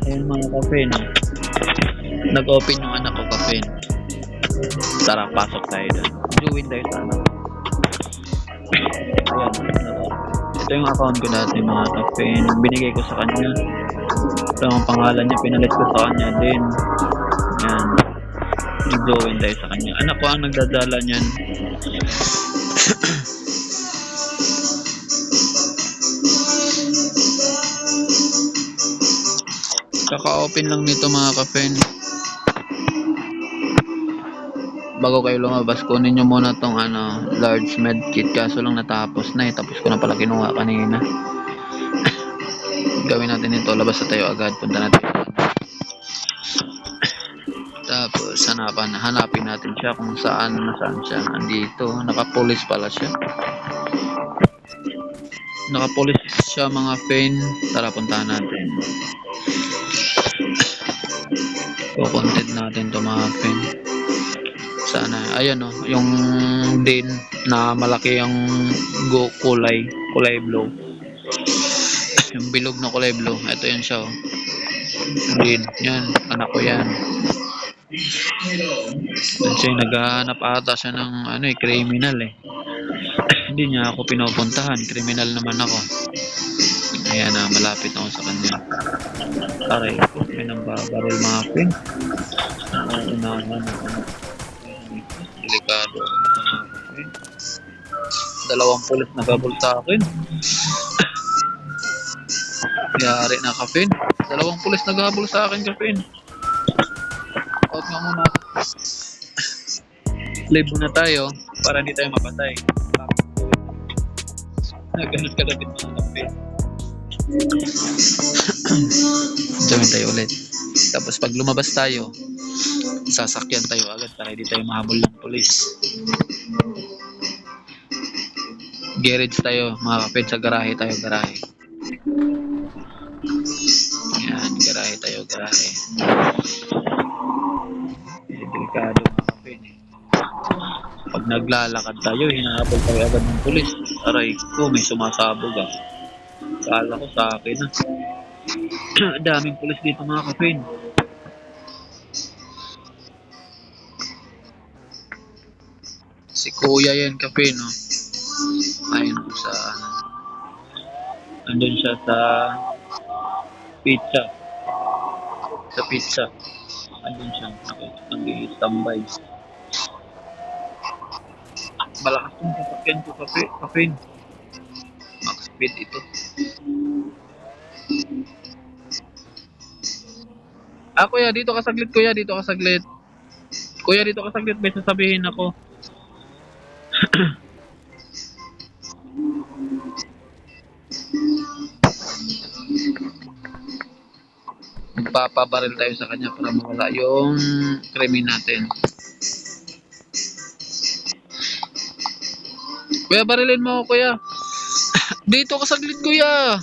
Ayun mga kapin. Nag-open yung anak ko kapin. Tara, pasok tayo doon. Join tayo sa anak. Ayan. Ito yung account ko dati mga kapin. Binigay ko sa kanya. Ito ang pangalan niya. Pinalit ko sa kanya din. Ayan. Nag-join tayo sa kanya. Anak ko ang nagdadala niyan. Kaka-open lang nito mga kapin. Bago kayo lumabas, kunin nyo muna tong large med kit. Kaso lang natapos na eh. Tapos ko na pala kinuha kanina. Gawin natin ito. Labas na tayo agad. Punta natin. Tapos hanapin natin siya kung saan siya. Andito. Nakapulis pala siya. Nakapulis siya mga pen. Tara, puntahan natin. Content natin to mga pen. Sana ayan oh, yung din na malaki ang kulay blue. Yung bilog na kulay blue, ito yan siya oh. Din yan, anak ko yan. Kasi naghahanap ata siya ng criminal eh. Hindi niya ako pinupuntahan, criminal naman ako. Ayan na, malapit ako sa kanya. Aray ko, may nangbabaril mga pen. Unahan delikado. Dalawang pulis nagabol sa akin. Yari na kapin. Dalawang pulis nagabol sa akin kapin. Out nga muna. Live muna tayo para hindi tayo mapatay. Ganun kalapit mga kapin. Join tayo ulit. Tapos pag lumabas tayo, sasakyan tayo agad para hindi tayo mahabol ng pulis. Garage tayo mga kapit, sa garahe tayo, garahe. Yan, garahe tayo, garahe. Delikado mga kapit. Pag naglalakad tayo, hinahabol tayo agad ng pulis. Aray ko, may sumasabog ah. Kala ko sa akin ah. Daming pulis dito mga kapit. Si kuya yan kapin no. Ayun sa andun siya sa pizza. Sa pizza. Andun siya. Nag-i-standby. Malakas yung sasakyan ko kapin. Max speed ito. Kuya, dito ka saglit kuya. Dito ka saglit. Kuya, dito ka saglit. May sasabihin ako. Magpapabaril tayo sa kanya para mawala yung krimen natin. Kuya, barilin mo ako kuya. Dito ka saglit kuya.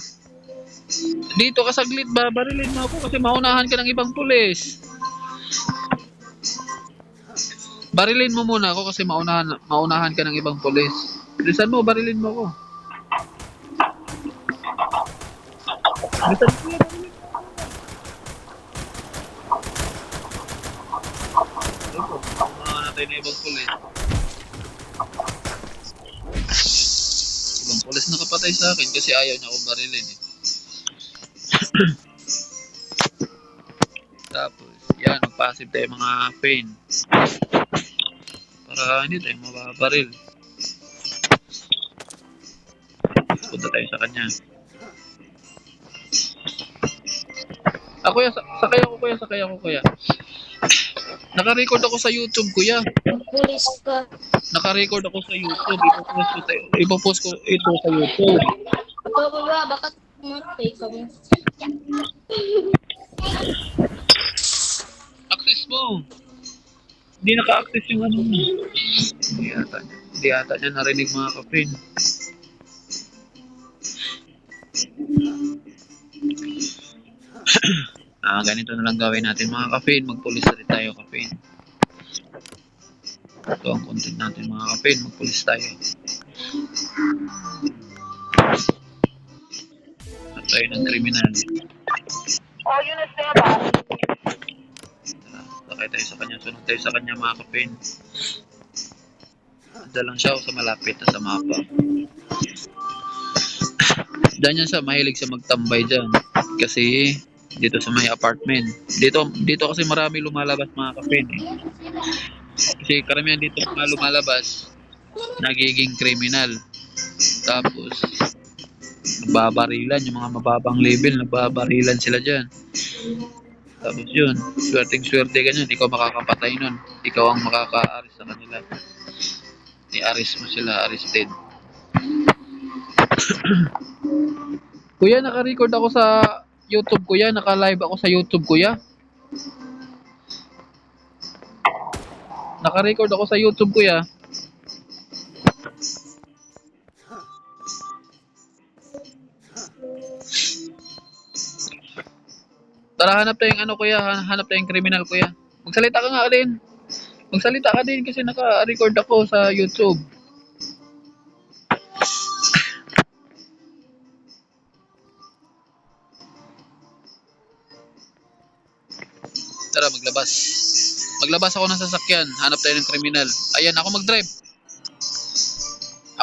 Dito ka saglit ba? Barilin mo ako kasi maunahan ka ng ibang pulis. Barilin mo muna ako kasi maunahan ka ng ibang pulis. Bilisan mo, barilin mo ako. Bilisan mo kuya, barilin mo. Ito, maunahan natin ng ibang pulis. Ibang pulis nakapatay sa akin kasi ayaw niya akong barilin eh. Tapos, yan, mag-passive tayo mga pain. Para hindi tayo mababaril. Punta tayo sa kanya. Kuya, sakay ako kuya. Naka-record ako sa YouTube kuya. Pulis ka. Naka-record ako sa YouTube. Ipopost ko ito sa YouTube. Baba, bakit matay ka mo? Access mo. Hindi naka-access yung ano mo. Hindi ata niya narinig mga kapin. Ganito na lang gawin natin mga kapin. Magpulis rin tayo kapin. Ito ang content natin mga kapin. Magpulis tayo. tayo ng kriminal. Oh, yun na siya ba? Sakay tayo sa kanya, sunod tayo sa kanya mga kapin. Diyan lang siya o sa malapit na sa mapa. Diyan yan siya, mahilig siya magtambay dyan. Kasi dito sa may apartment. Dito kasi marami lumalabas mga kapin. Kasi karamihan dito mga lumalabas, nagiging kriminal. Tapos, nababarilan, yung mga mababang level, nababarilan sila dyan. Tapos yun, swerte ka nun, ikaw makakapatay nun. Ikaw ang makaka-arrest sa kanila. I-arrest mo sila, arrested. Kuya, naka-record ako sa YouTube, kuya. Naka-live ako sa YouTube, kuya. Naka-record ako sa YouTube, kuya. Tara, hanap tayong ano, kuya. Hanap tayong kriminal, kuya. Magsalita ka nga din. Magsalita ka din kasi naka-record ako sa YouTube. Tara, maglabas. Maglabas ako ng sasakyan. Hanap tayo ng kriminal. Ayan, ako mag-drive.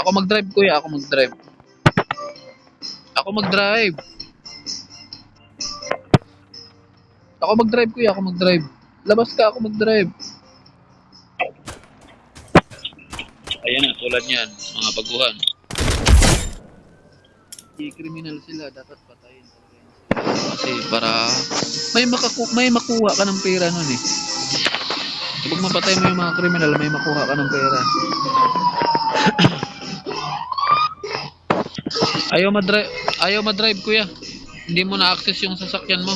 Ako mag-drive, kuya. Ako mag-drive. Ako mag-drive. Ako mag-drive, kuya. Ako mag-drive. Labas ka, ako mag-drive. Ayan na, tulad niyan. Mga baguhan. I-criminal sila. Dapat patayin talaga yan sila. Kasi para may makuha ka ng pera nun eh. Kapag mapatay mo yung mga kriminal, may makuha ka ng pera. Ayaw madrive, kuya. Hindi mo na-access yung sasakyan mo.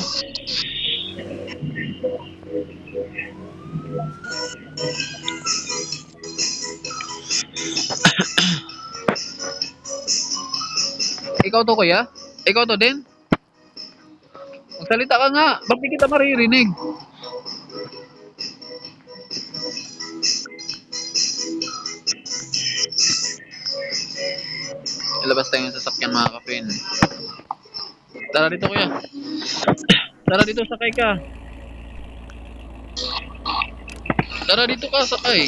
Ikaw to, kuya? Ikaw to din? Magsalita ka nga. Ba't di kita maririnig? Ilabas tayo yung sasakyan mga kapin. Tara dito, kuya. Tara dito, sakay ka. Tara dito ka, sakay.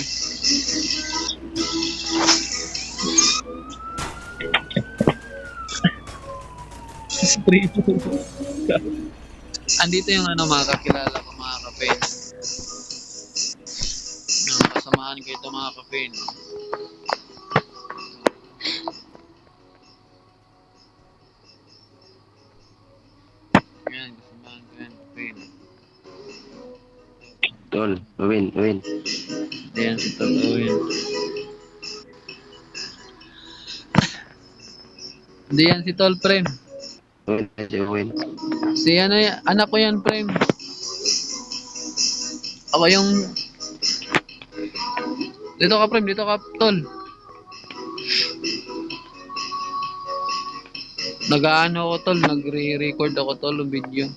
Andito yung ano, mga kakilala ko mga kapin. Kasamahan ko ito mga kapin. Yan, kasamahan ko yan kapin. Tol, Owen. Ayan si Tol Owen. Hindi yan si Tol Prem. Owen. Si ano, anak ko yan Prem. Ako yung... Dito ka Prem, dito ka Tol. Nag-ano ako Tol, nagre-record ako Tol ng video.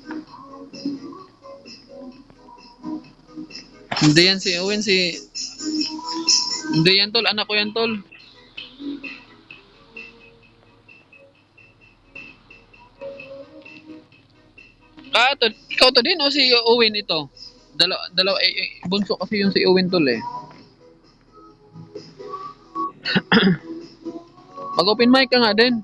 Hindi yan si Owen, Hindi yan Tol, anak ko yan Tol. Tol, ikaw to din o si Owen ito? Dalawa, bunso kasi yung si Owen Tol eh. Mag-open mic ka nga din.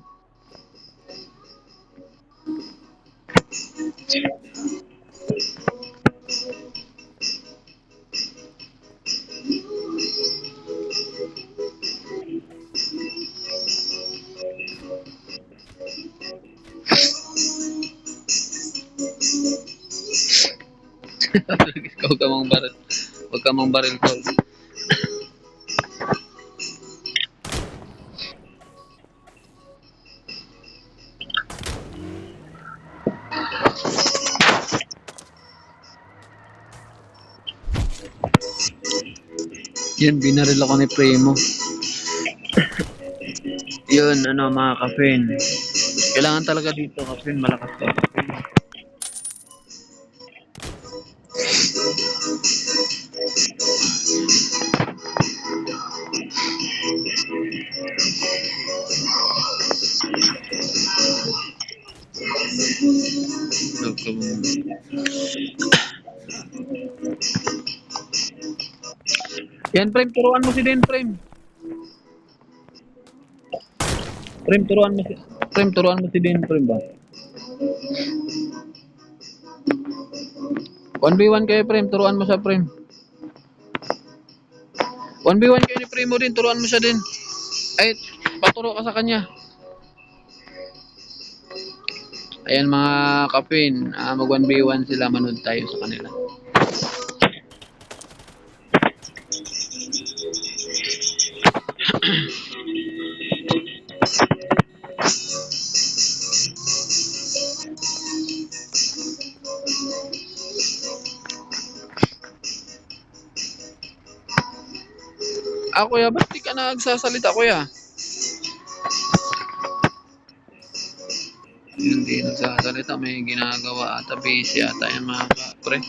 Huwag ka mang baril. Huwag ka mang baril, Tol. Yan, binaril ako ni Primo. Yun, ano, mga kapin. Kailangan talaga dito, kapin. Malakas ka, kapin. Yan, Prem, turuan mo si Den, Prem. Prem, turuan mo si Den, Prem ba? 1v1 kayo, Prem, turuan mo sa Prem. 1v1 kayo ni Primo din, turuan mo siya din. Ay, paturo ka sa kanya. Ayan mga kapin, mag 1v1 sila, manood tayo sa kanila. Kuya, ba't di ka nagsasalita, kuya? Hindi nagsasalita, may ginagawa ata, busy ata yan mga pre.